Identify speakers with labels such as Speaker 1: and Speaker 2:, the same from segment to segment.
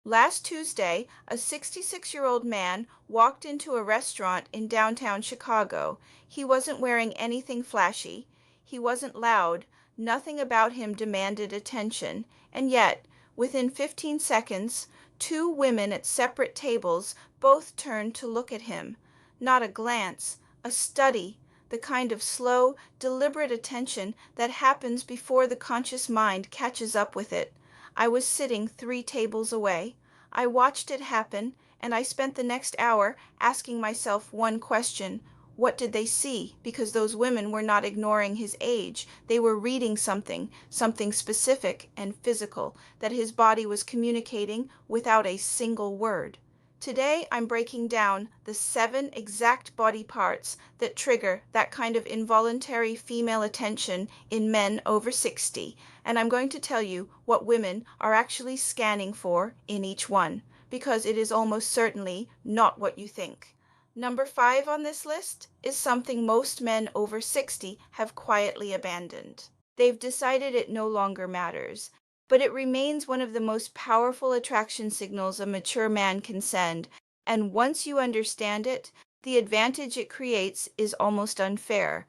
Speaker 1: Last Tuesday, a 66-year-old man walked into a restaurant in downtown Chicago. He wasn't wearing anything flashy. He wasn't loud. Nothing about him demanded attention. And yet, within 15 seconds, two women at separate tables both turned to look at him. Not a glance, a study, the kind of slow, deliberate attention that happens before the conscious mind catches up with it. I was sitting 3 tables away. I watched it happen, and I spent the next hour asking myself one question. What did they see? Because those women were not ignoring his age. They were reading something specific and physical, that his body was communicating without a single word. Today, I'm breaking down the 7 exact body parts that trigger that kind of involuntary female attention in men over 60, and I'm going to tell you what women are actually scanning for in each one, because it is almost certainly not what you think. Number 5 on this list is something most men over 60 have quietly abandoned. They've decided it no longer matters, but it remains one of the most powerful attraction signals a mature man can send, and once you understand it, the advantage it creates is almost unfair.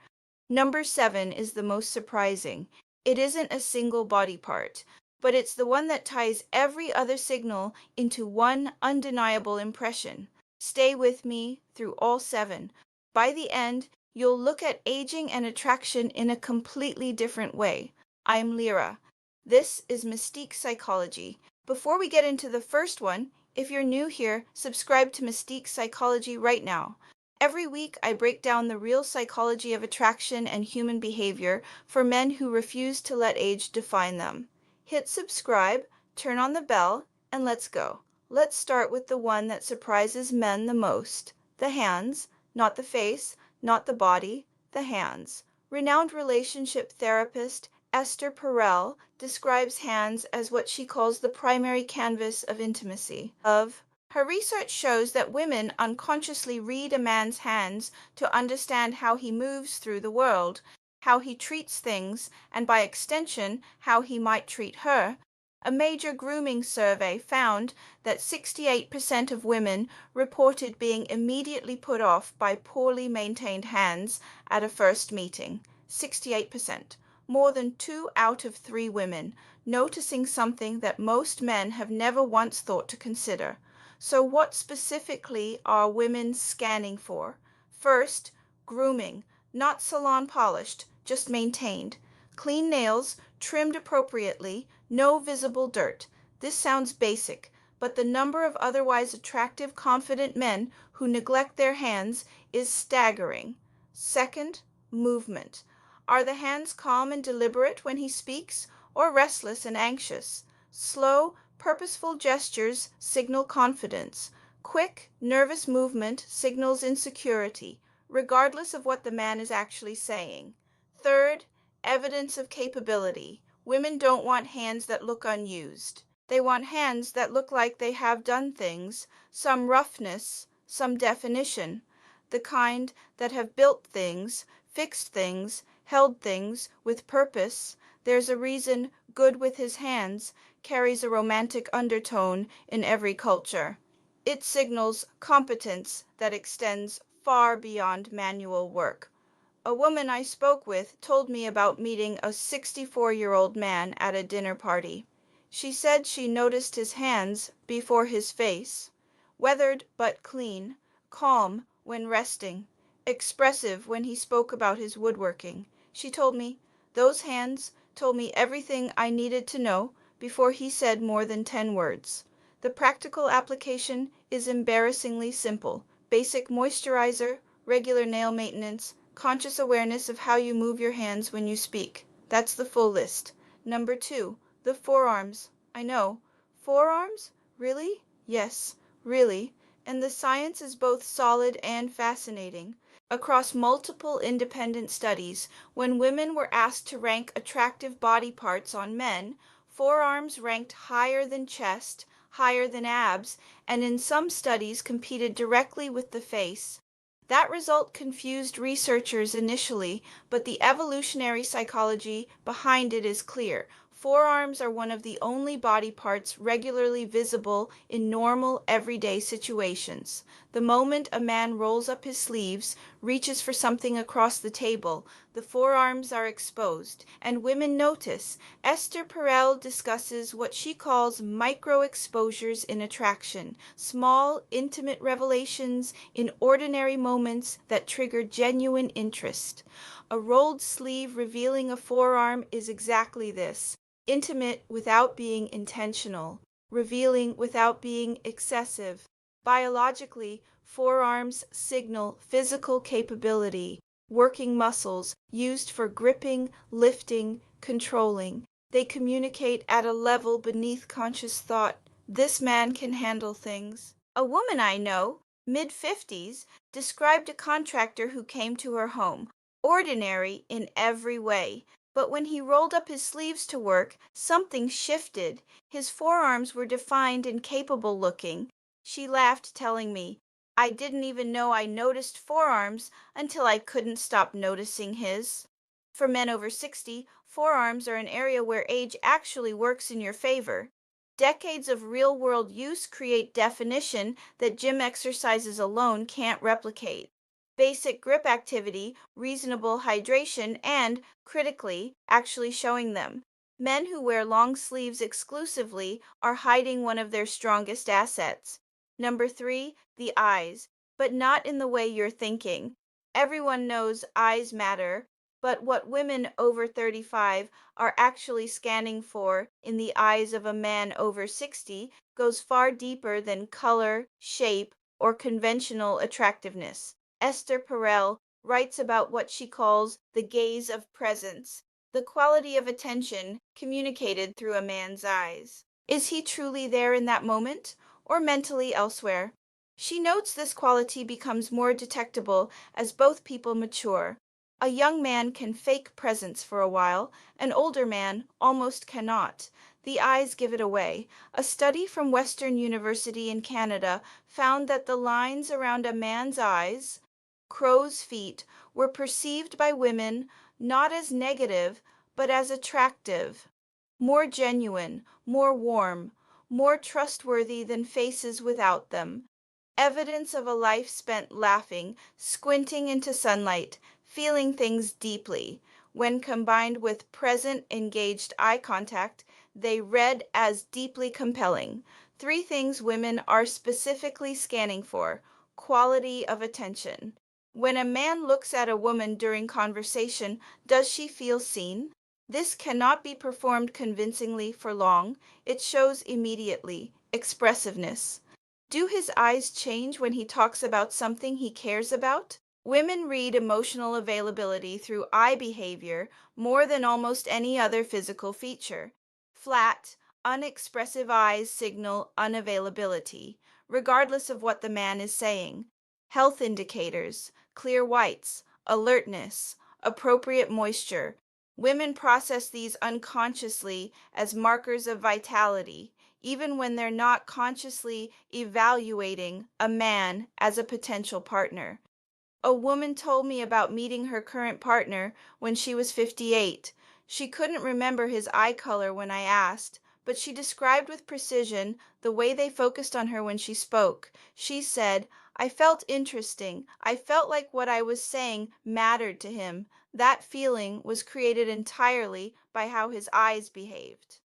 Speaker 1: Number 7 is the most surprising. It isn't a single body part, but it's the one that ties every other signal into one undeniable impression. Stay with me through all 7. By the end, you'll look at aging and attraction in a completely different way. I'm Lyra. This is Mystique Psychology. Before we get into the first one, if you're new here, subscribe to Mystique Psychology right now. Every week, I break down the real psychology of attraction and human behavior for men who refuse to let age define them. Hit subscribe, turn on the bell, and let's go. Let's start with the one that surprises men the most. The hands, not the face, not the body, the hands. Renowned relationship therapist Esther Perel describes hands as what she calls the primary canvas of intimacy. Her research shows that women unconsciously read a man's hands to understand how he moves through the world, how he treats things, and by extension, how he might treat her. A major grooming survey found that 68% of women reported being immediately put off by poorly maintained hands at a first meeting. 68%. More than 2 out of 3 women noticing something that most men have never once thought to consider. So what specifically are women scanning for? First, grooming, not salon polished, just maintained. Clean nails, trimmed appropriately, no visible dirt. This sounds basic, but the number of otherwise attractive, confident men who neglect their hands is staggering. Second, movement. Are the hands calm and deliberate when he speaks, or restless and anxious? Slow, purposeful gestures signal confidence. Quick, nervous movement signals insecurity, regardless of what the man is actually saying. Third, evidence of capability. Women don't want hands that look unused. They want hands that look like they have done things, some roughness, some definition, the kind that have built things, fixed things, held things with purpose. There's a reason good with his hands carries a romantic undertone in every culture. It signals competence that extends far beyond manual work. A woman I spoke with told me about meeting a 64-year-old man at a dinner party. She said she noticed his hands before his face, weathered but clean, calm when resting, expressive when he spoke about his woodworking. She told me, "Those hands told me everything I needed to know before he said more than 10 words." The practical application is embarrassingly simple. Basic moisturizer, regular nail maintenance, conscious awareness of how you move your hands when you speak. That's the full list. Number 2, the forearms. I know. Forearms? Really? Yes, really. And the science is both solid and fascinating. Across multiple independent studies, when women were asked to rank attractive body parts on men, forearms ranked higher than chest, higher than abs, and in some studies competed directly with the face. That result confused researchers initially, but the evolutionary psychology behind it is clear. Forearms are one of the only body parts regularly visible in normal, everyday situations. The moment a man rolls up his sleeves, reaches for something across the table, the forearms are exposed, and women notice. Esther Perel discusses what she calls micro-exposures in attraction, small, intimate revelations in ordinary moments that trigger genuine interest. A rolled sleeve revealing a forearm is exactly this: intimate without being intentional, revealing without being excessive. Biologically, forearms signal physical capability, working muscles used for gripping, lifting, controlling. They communicate at a level beneath conscious thought. This man can handle things. A woman I know, mid-50s, described a contractor who came to her home, ordinary in every way. But when he rolled up his sleeves to work, something shifted. His forearms were defined and capable looking. She laughed, telling me, "I didn't even know I noticed forearms until I couldn't stop noticing his." For men over 60, forearms are an area where age actually works in your favor. Decades of real-world use create definition that gym exercises alone can't replicate. Basic grip activity, reasonable hydration, and, critically, actually showing them. Men who wear long sleeves exclusively are hiding one of their strongest assets. Number 3, the eyes, but not in the way you're thinking. Everyone knows eyes matter, but what women over 35 are actually scanning for in the eyes of a man over 60 goes far deeper than color, shape, or conventional attractiveness. Esther Perel writes about what she calls the gaze of presence, the quality of attention communicated through a man's eyes. Is he truly there in that moment, or mentally elsewhere? She notes this quality becomes more detectable as both people mature. A young man can fake presence for a while, an older man almost cannot. The eyes give it away. A study from Western University in Canada found that the lines around a man's eyes, crow's feet, were perceived by women not as negative, but as attractive, more genuine, more warm, more trustworthy than faces without them. Evidence of a life spent laughing, squinting into sunlight, feeling things deeply. When combined with present, engaged eye contact, they read as deeply compelling. 3 things women are specifically scanning for: quality of attention. When a man looks at a woman during conversation, does she feel seen? This cannot be performed convincingly for long. It shows immediately. Expressiveness. Do his eyes change when he talks about something he cares about? Women read emotional availability through eye behavior more than almost any other physical feature. Flat, unexpressive eyes signal unavailability, regardless of what the man is saying. Health indicators, clear whites, alertness, appropriate moisture. Women process these unconsciously as markers of vitality, even when they're not consciously evaluating a man as a potential partner. A woman told me about meeting her current partner when she was 58. She couldn't remember his eye color when I asked, but she described with precision the way they focused on her when she spoke. She said, "I felt interesting. I felt like what I was saying mattered to him." That feeling was created entirely by how his eyes behaved.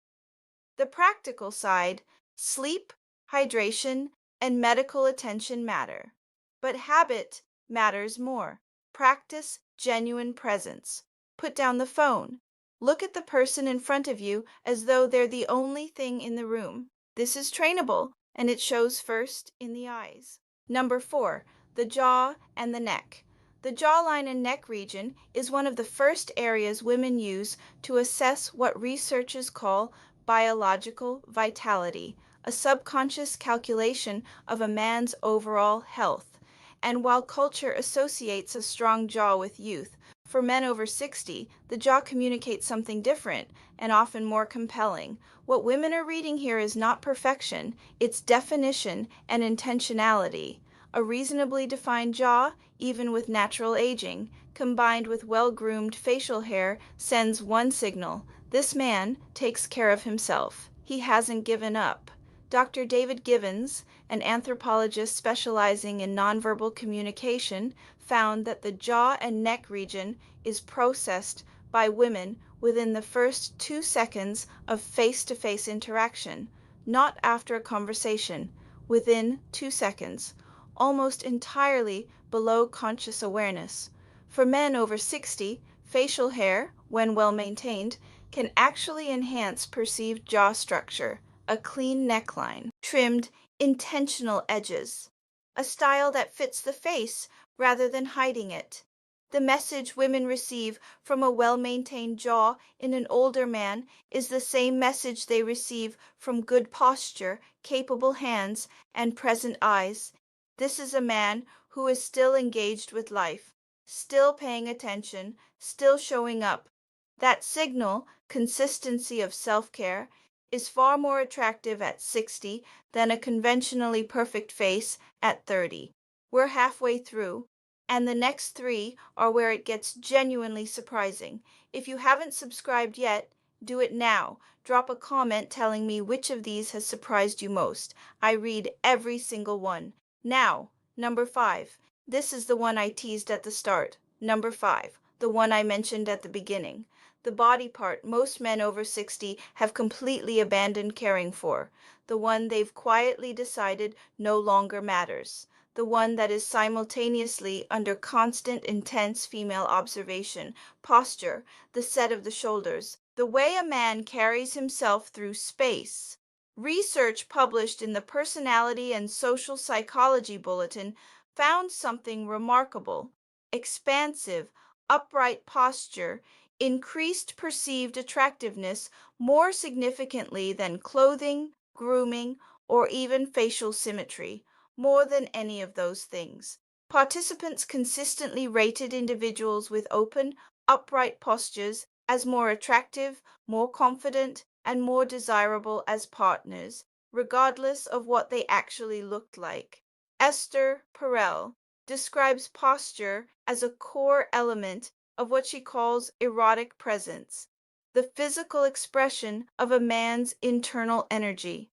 Speaker 1: The practical side: sleep, hydration, and medical attention matter. But habit matters more. Practice genuine presence. Put down the phone. Look at the person in front of you as though they're the only thing in the room. This is trainable, and it shows first in the eyes. Number 4, the jaw and the neck. The jawline and neck region is one of the first areas women use to assess what researchers call biological vitality, a subconscious calculation of a man's overall health. And while culture associates a strong jaw with youth, for men over 60, the jaw communicates something different and often more compelling. What women are reading here is not perfection, it's definition and intentionality. A reasonably defined jaw, even with natural aging, combined with well-groomed facial hair, sends one signal: This man takes care of himself. He hasn't given up. Dr. David Givens, an anthropologist specializing in nonverbal communication, found that the jaw and neck region is processed by women within the first 2 seconds of face-to-face interaction, not after a conversation, within 2 seconds, almost entirely below conscious awareness. For men over 60, facial hair, when well maintained, can actually enhance perceived jaw structure, a clean neckline, trimmed, intentional edges, a style that fits the face rather than hiding it. The message women receive from a well-maintained jaw in an older man is the same message they receive from good posture, capable hands, and present eyes. This is a man who is still engaged with life, still paying attention, still showing up. That signal, consistency of self-care, is far more attractive at 60 than a conventionally perfect face at 30. We're halfway through, and the next three are where it gets genuinely surprising. If you haven't subscribed yet, do it now. Drop a comment telling me which of these has surprised you most. I read every single one. Now, number 5. This is the one I teased at the start. Number 5, the one I mentioned at the beginning. The body part most men over 60 have completely abandoned caring for, the one they've quietly decided no longer matters, the one that is simultaneously under constant, intense female observation, posture, the set of the shoulders, the way a man carries himself through space. Research published in the Personality and Social Psychology Bulletin found something remarkable. Expansive, upright posture increased perceived attractiveness more significantly than clothing, grooming, or even facial symmetry, more than any of those things. Participants consistently rated individuals with open, upright postures as more attractive, more confident, and more desirable as partners, regardless of what they actually looked like. Esther Perel describes posture as a core element of what she calls erotic presence, the physical expression of a man's internal energy.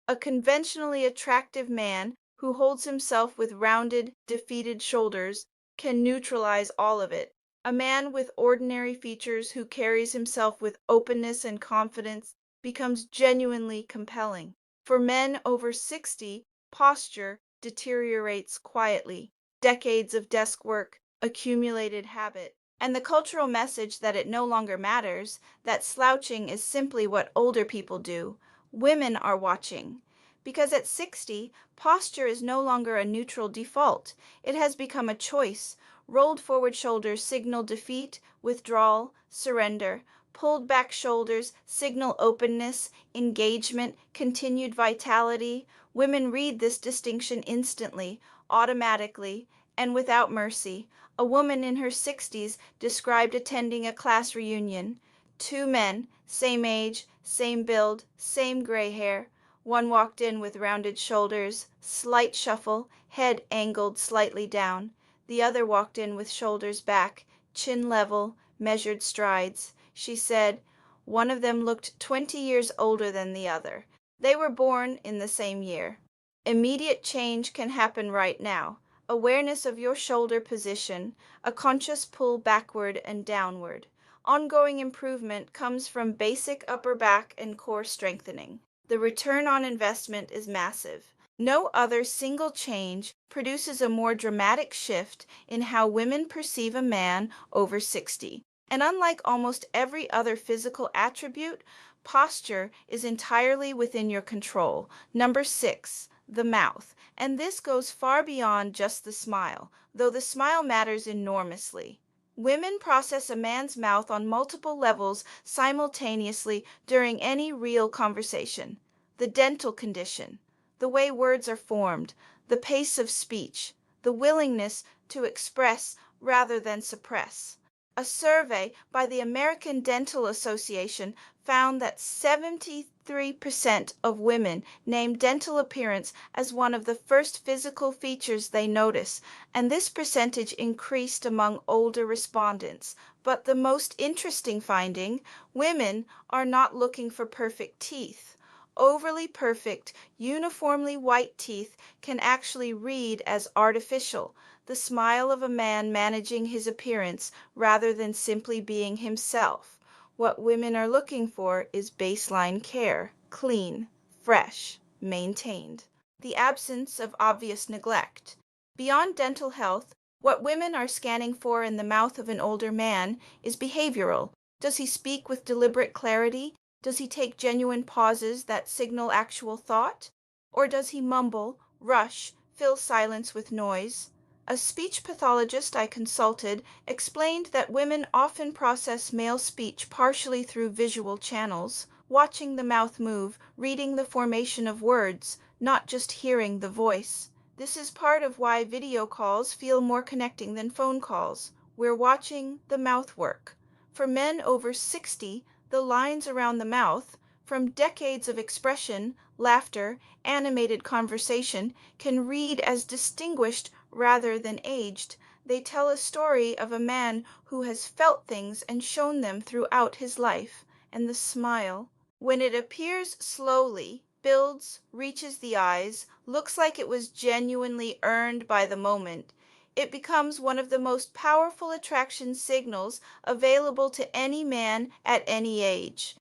Speaker 1: A conventionally attractive man who holds himself with rounded, defeated shoulders can neutralize all of it. A man with ordinary features who carries himself with openness and confidence becomes genuinely compelling. For men over 60, posture deteriorates quietly. Decades of desk work, accumulated habit, and the cultural message that it no longer matters, that slouching is simply what older people do. Women are watching. Because at 60, posture is no longer a neutral default. It has become a choice. Rolled forward shoulders signal defeat, withdrawal, surrender. Pulled back shoulders signal openness, engagement, continued vitality. Women read this distinction instantly, automatically, and without mercy. A woman in her 60s described attending a class reunion. Two men, same age, same build, same gray hair. One walked in with rounded shoulders, slight shuffle, head angled slightly down. The other walked in with shoulders back, chin level, measured strides. She said, one of them looked 20 years older than the other. They were born in the same year. Immediate change can happen right now. Awareness of your shoulder position, a conscious pull backward and downward. Ongoing improvement comes from basic upper back and core strengthening. The return on investment is massive. No other single change produces a more dramatic shift in how women perceive a man over 60. And unlike almost every other physical attribute, posture is entirely within your control. Number 6, the mouth. And this goes far beyond just the smile, though the smile matters enormously. Women process a man's mouth on multiple levels simultaneously during any real conversation. The dental condition, the way words are formed, the pace of speech, the willingness to express rather than suppress. A survey by the American Dental Association found that 73% of women named dental appearance as one of the first physical features they notice, and this percentage increased among older respondents. But the most interesting finding, women are not looking for perfect teeth. Overly perfect, uniformly white teeth can actually read as artificial, the smile of a man managing his appearance rather than simply being himself. What women are looking for is baseline care, clean, fresh, maintained. The absence of obvious neglect. Beyond dental health, what women are scanning for in the mouth of an older man is behavioral. Does he speak with deliberate clarity? Does he take genuine pauses that signal actual thought? Or does he mumble, rush, fill silence with noise? A speech pathologist I consulted explained that women often process male speech partially through visual channels, watching the mouth move, reading the formation of words, not just hearing the voice. This is part of why video calls feel more connecting than phone calls. We're watching the mouth work. For men over 60, the lines around the mouth, from decades of expression, laughter, animated conversation, can read as distinguished rather than aged. They tell a story of a man who has felt things and shown them throughout his life. And the smile, when it appears slowly, builds, reaches the eyes, looks like it was genuinely earned by the moment, it becomes one of the most powerful attraction signals available to any man at any age.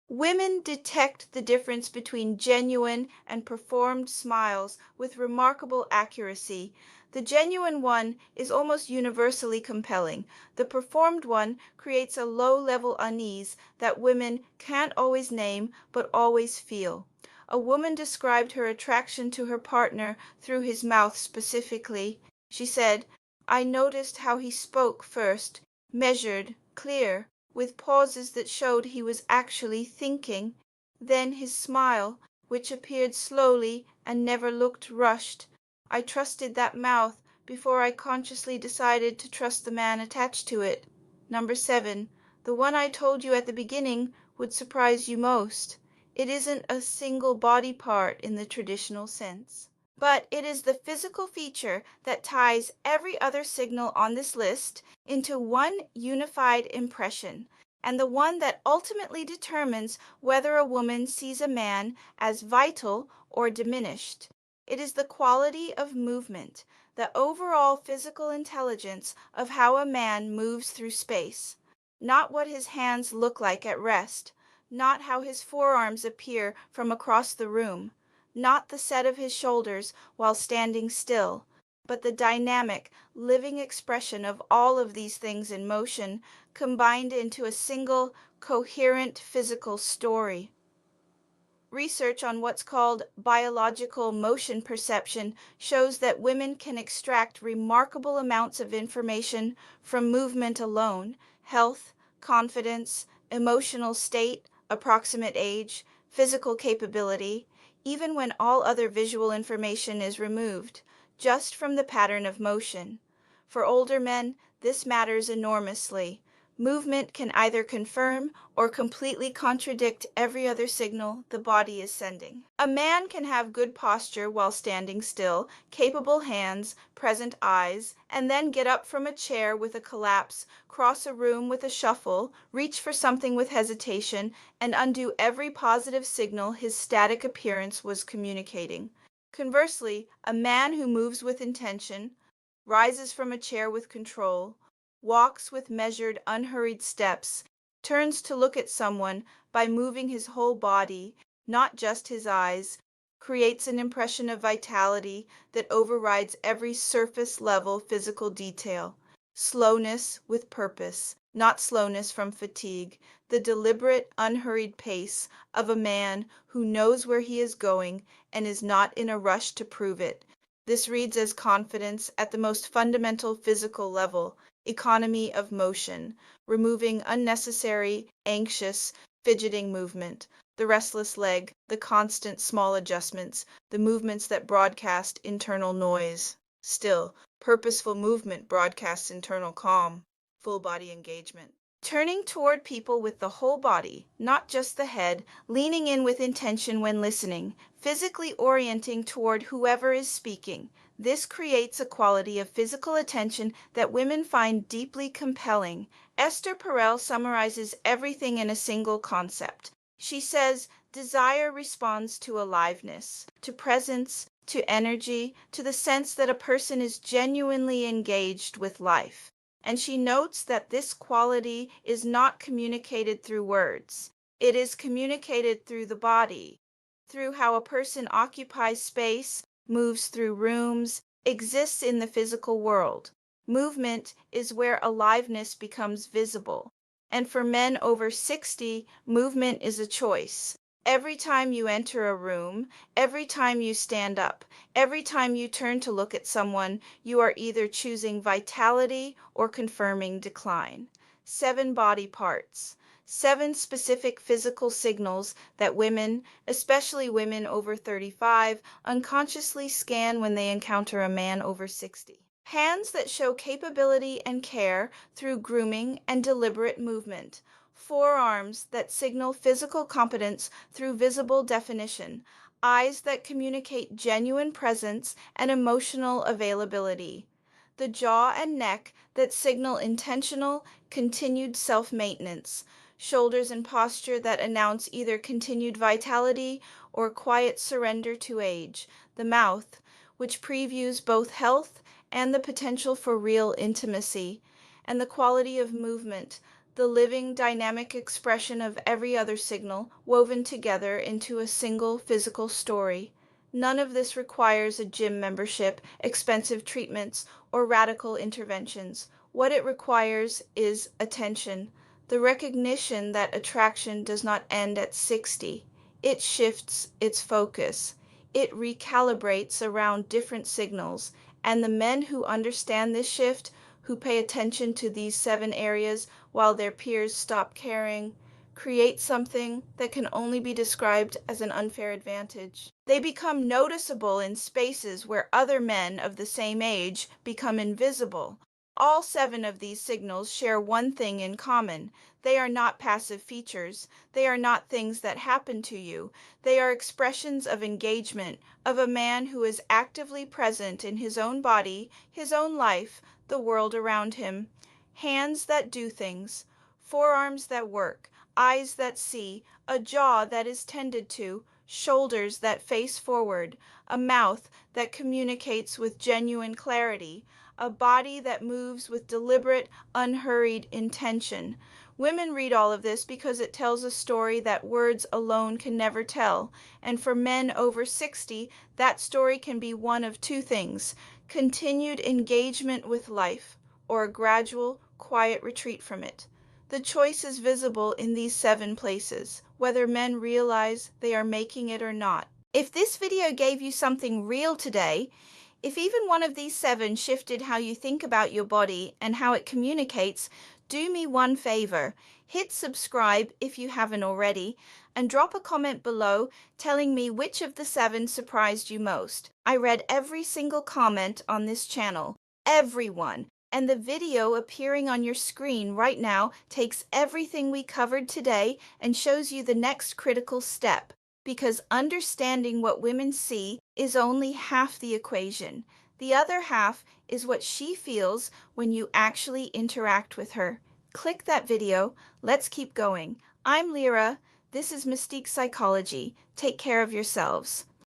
Speaker 1: Women detect the difference between genuine and performed smiles with remarkable accuracy. The genuine one is almost universally compelling. The performed one creates a low-level unease that women can't always name but always feel. A woman described her attraction to her partner through his mouth specifically. She said, "I noticed how he spoke first, measured, clear, with pauses that showed he was actually thinking. Then his smile, which appeared slowly and never looked rushed. I trusted that mouth before I consciously decided to trust the man attached to it." Number 7. The one I told you at the beginning would surprise you most. It isn't a single body part in the traditional sense, but it is the physical feature that ties every other signal on this list into one unified impression, and the one that ultimately determines whether a woman sees a man as vital or diminished. It is the quality of movement, the overall physical intelligence of how a man moves through space, not what his hands look like at rest, not how his forearms appear from across the room, not the set of his shoulders while standing still, but the dynamic, living expression of all of these things in motion combined into a single, coherent physical story. Research on what's called biological motion perception shows that women can extract remarkable amounts of information from movement alone: health, confidence, emotional state, approximate age, physical capability, even when all other visual information is removed, just from the pattern of motion. For older men, this matters enormously. Movement can either confirm or completely contradict every other signal the body is sending. A man can have good posture while standing still, capable hands, present eyes, and then get up from a chair with a collapse, cross a room with a shuffle, reach for something with hesitation, and undo every positive signal his static appearance was communicating. Conversely, a man who moves with intention, rises from a chair with control, walks with measured, unhurried steps, turns to look at someone by moving his whole body, not just his eyes, creates an impression of vitality that overrides every surface-level physical detail. Slowness with purpose, not slowness from fatigue, the deliberate, unhurried pace of a man who knows where he is going and is not in a rush to prove it. This reads as confidence at the most fundamental physical level, economy of motion, removing unnecessary, anxious, fidgeting movement, the restless leg, the constant small adjustments, the movements that broadcast internal noise. Still, purposeful movement broadcasts internal calm, full body engagement. Turning toward people with the whole body, not just the head, leaning in with intention when listening, physically orienting toward whoever is speaking. This creates a quality of physical attention that women find deeply compelling. Esther Perel summarizes everything in a single concept. She says, desire responds to aliveness, to presence, to energy, to the sense that a person is genuinely engaged with life. And she notes that this quality is not communicated through words. It is communicated through the body, through how a person occupies space, moves through rooms, exists in the physical world. Movement is where aliveness becomes visible. And for men over 60, movement is a choice. Every time you enter a room, every time you stand up, every time you turn to look at someone, you are either choosing vitality or confirming decline. 7 body parts. 7 specific physical signals that women, especially women over 35, unconsciously scan when they encounter a man over 60. Hands that show capability and care through grooming and deliberate movement. Forearms that signal physical competence through visible definition. Eyes that communicate genuine presence and emotional availability. The jaw and neck that signal intentional, continued self-maintenance. Shoulders and posture that announce either continued vitality or quiet surrender to age. The mouth, which previews both health and the potential for real intimacy. And the quality of movement, the living, dynamic expression of every other signal woven together into a single physical story. None of this requires a gym membership, expensive treatments, or radical interventions. What it requires is attention, the recognition that attraction does not end at 60. It shifts its focus. It recalibrates around different signals, and the men who understand this shift, who pay attention to these 7 areas while their peers stop caring, create something that can only be described as an unfair advantage. They become noticeable in spaces where other men of the same age become invisible. All 7 of these signals share one thing in common. They are not passive features. They are not things that happen to you. They are expressions of engagement, of a man who is actively present in his own body, his own life, the world around him. Hands that do things, forearms that work, eyes that see, a jaw that is tended to, shoulders that face forward, a mouth that communicates with genuine clarity, a body that moves with deliberate, unhurried intention. Women read all of this because it tells a story that words alone can never tell. And for men over 60, that story can be one of 2 things: continued engagement with life, or a gradual, quiet retreat from it. The choice is visible in these 7 places, whether men realize they are making it or not. If this video gave you something real today, if even one of these 7 shifted how you think about your body and how it communicates, do me one favor. Hit subscribe if you haven't already, and drop a comment below telling me which of the 7 surprised you most. I read every single comment on this channel, everyone, and the video appearing on your screen right now takes everything we covered today and shows you the next critical step. Because understanding what women see is only half the equation. The other half is what she feels when you actually interact with her. Click that video. Let's keep going. I'm Lyra. This is Mystique Psychology. Take care of yourselves.